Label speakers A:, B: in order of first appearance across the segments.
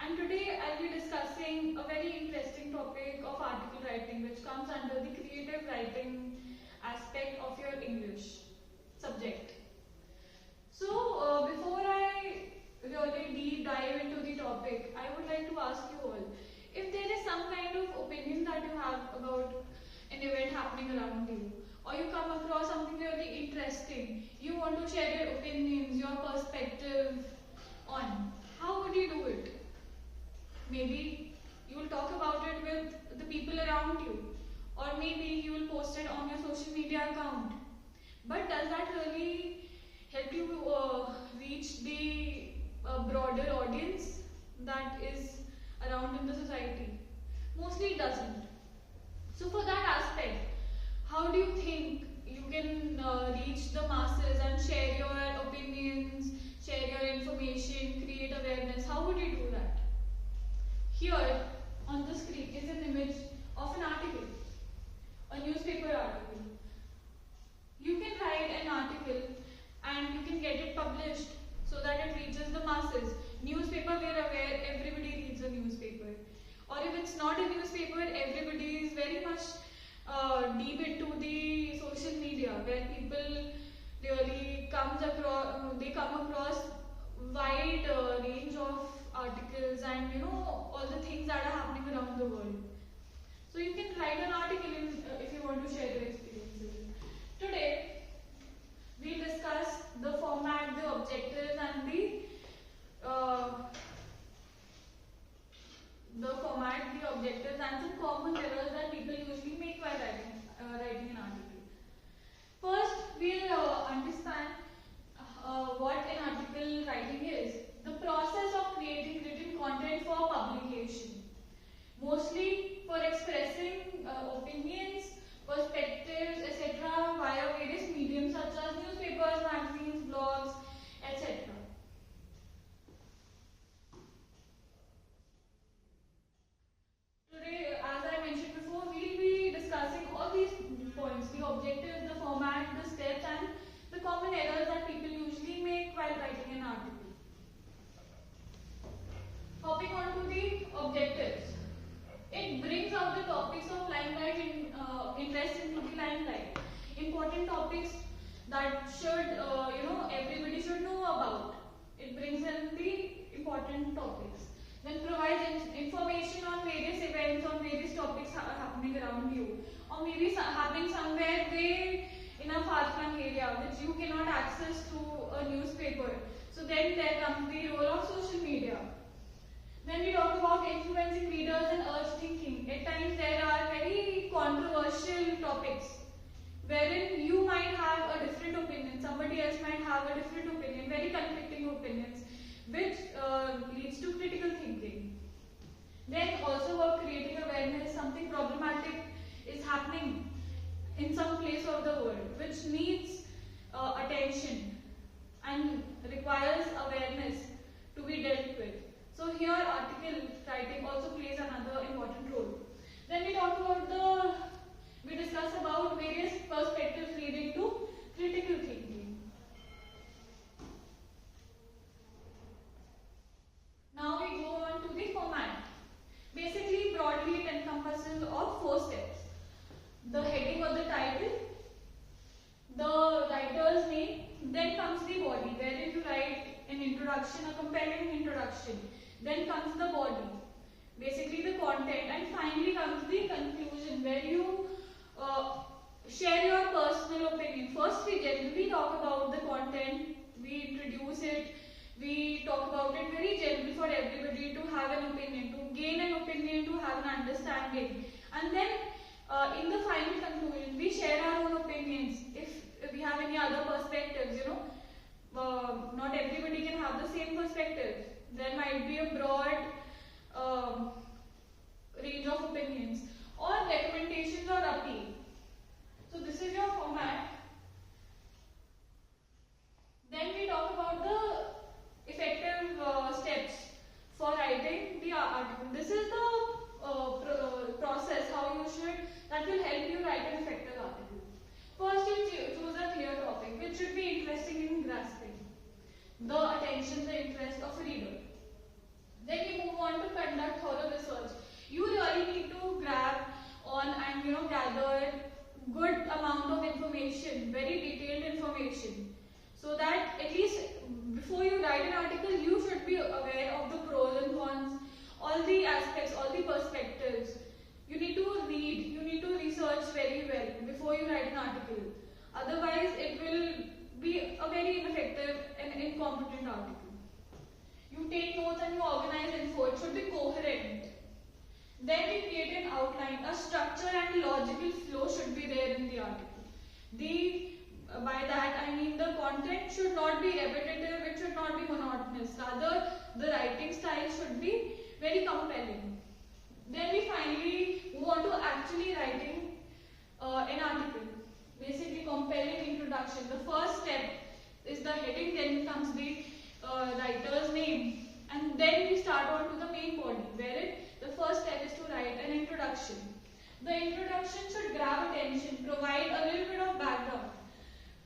A: and today I'll be discussing a very interesting topic of article writing, which comes under the creative writing aspect of your English subject. So before I really deep dive into the topic, I would like to ask you all if there is some kind of opinion that you have about an event happening around you, or you come across something really interesting, you want to share your opinions, your perspective on, how would you do it? Maybe you will talk about it with the people around you, or maybe you will post it on your social media account. But does that really help you reach the broader audience that is around in the society? Mostly it doesn't. So for that aspect, how do you think you can reach the masses and share your opinions, share your information, create awareness? How would you do that? Here on the screen is an image of an article, a newspaper article. You can write an article and you can get it published so that it reaches the masses. Newspaper, we are aware, everybody reads a newspaper. Or if it's not a newspaper, everybody is very much deep into the social media, where people really come across wide range of articles and all the things that are happening around the world. So you can write an article if you want to share your experiences. Today we'll discuss the format, the objectives, and some common errors that people usually make while writing an article. First, we'll understand what an article writing is. The process of creating written content for publication, mostly for expressing opinions, perspectives, etc. via various mediums such as newspapers, magazines, blogs, etc. Today, as I mentioned before, we'll be discussing all these points: the objectives, the format, the steps, and the common errors that people usually make while writing an article. Hopping on to the objectives. It brings out the topics of limelight interest into the limelight. Important topics that should, everybody should know about. It brings in the important topics. Then provides information on various events, on various topics happening around you, or maybe happening somewhere way in a far-flung area which you cannot access through a newspaper. So then there comes the role of social media. Then we talk about influencing readers and urge thinking. At times there are very controversial topics wherein you might have a different opinion, somebody else might have a different opinion, very conflicting opinions, which leads to critical thinking. Then also about creating awareness, something problematic is happening in some place of the world which needs attention and requires awareness to be dealt with. So here article writing also plays another important role. Then we discuss about various perspectives leading to critical thinking. Now we go on to the format. Basically, broadly it encompasses of 4 steps. The heading or the title, the writer's name, then comes the body, wherein you write an introduction, a compelling introduction. Then comes the body, basically the content, and finally comes the conclusion, where you share your personal opinion. First, we generally talk about the content, we introduce it, we talk about it very generally for everybody to have an opinion, to gain an opinion, to have an understanding. And then in the final conclusion, we share our own opinions. If we have any other perspectives, not everybody can have the same perspectives. There might be a broad range of opinions or recommendations or appeal. So this is your format. Then we talk about the effective steps for writing the article. This is the process that will help you write an effective article. First, you choose a clear topic which should be interesting in grasping the attention, the interest of a reader. Then we move on to conduct thorough research. You really need to grab on and gather good amount of information, very detailed information, so that at least before you write an article, you should be aware of the pros and cons, all the aspects, all the perspectives. You need to read, you need to research very well before you write an article. Otherwise, it will be a very ineffective and incompetent article. You take notes and you organize info. It should be coherent. Then we create an outline. A structure and logical flow should be there in the article. By that I mean the content should not be repetitive. It should not be monotonous. Rather, the writing style should be very compelling. Then we finally move on to actually writing an article. Basically, compelling introduction. The first step is the heading. Then comes the writer's name, and then we start on to the main body, wherein the first step is to write an introduction. The introduction should grab attention, provide a little bit of background,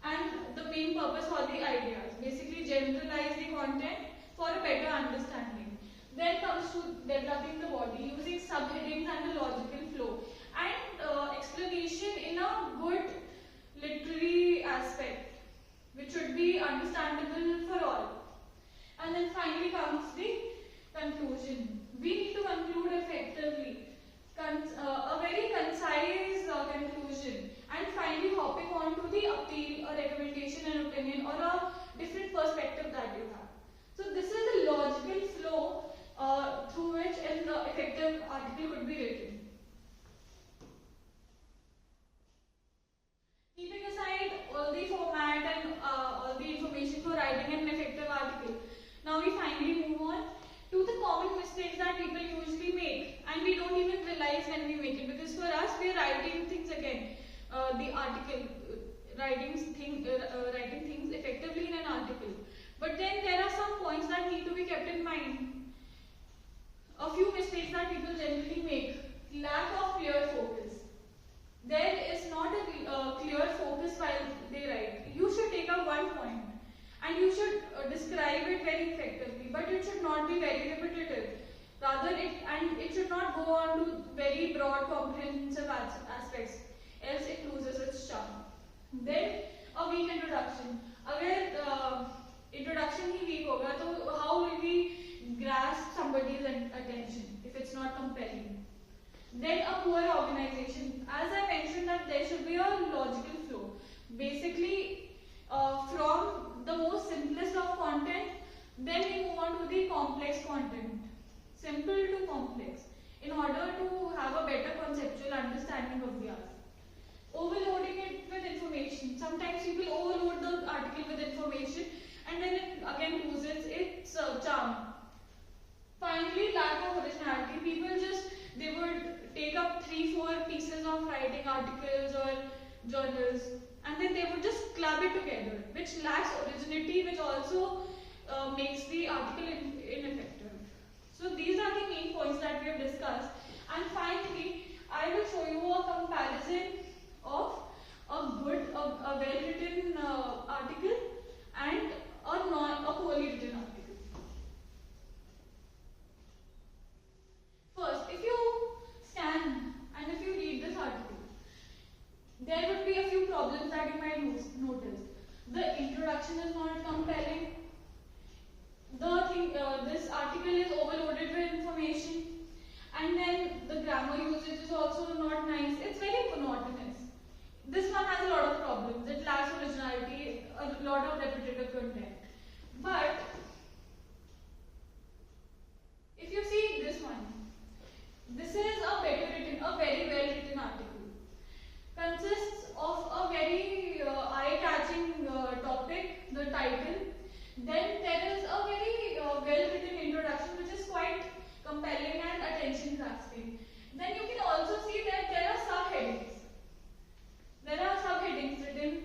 A: and the main purpose for the ideas. Basically, generalize the content for a better understanding. Then comes to developing the body, using subheadings and the logical flow, and explanation in a good literary aspect, which should be understandable for all. And then finally comes the conclusion. We need to conclude effectively, a very concise conclusion, and finally hopping on to the appeal, a recommendation, an opinion, or a different perspective that you have. So this is the logical flow through which an effective article could be written. Keeping aside all the format and all the information for writing an effective article, now we finally move on to the common mistakes that people usually make, and we don't even realize when we make it, because for us we are writing things again, the article, writing things effectively in an article. But then there are some points that need to be kept in mind. A few mistakes that people generally make: lack of clear focus. There is not a clear focus while they write. You should take up one point and you should describe it very effectively, but it should not be very repetitive. Rather, it should not go on to very broad, comprehensive aspects, else it loses its charm. Then a weak introduction. अगर introduction ही weak होगा, तो how will we grasp somebody's attention if it's not compelling? Then a poor organization. As I mentioned that there should be a logical flow. Basically, from the most simplest of content, then we move on to the complex content. Simple to complex, in order to have a better conceptual understanding of the art. Overloading it with information. Sometimes people overload the article with information and then it again loses its charm. Finally, lack of originality. People they would take up 3-4 pieces of writing articles or journals, and then they would just club it together, which lacks originality, which also makes the article ineffective. So these are the main points that we have discussed. And finally, I will show you a comparison of a well-written article and a poorly written article. First, if you scan and if you read this article, there would be a few problems that you might notice. The introduction is not compelling. This article is overloaded with information, and then the grammar usage is also not nice. It's very monotonous. This one has a lot of problems. It lacks originality, a lot of repetitive content. But if you see this one, this is a very well written article. Consists of a very eye-catching topic, the title. Then there is a very well-written introduction, which is quite compelling and attention-grasping. Then you can also see that there are subheadings. There are subheadings written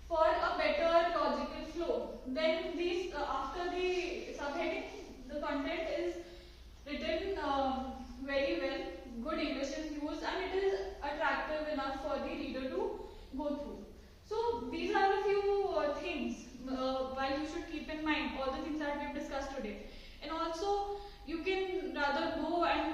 A: for a better logical flow. Then these, after the subheading, the content is written very well. Good English is used, and it is attractive enough for the reader to go through. So these are a few things while you should keep in mind all the things that we have discussed today. And also you can rather go and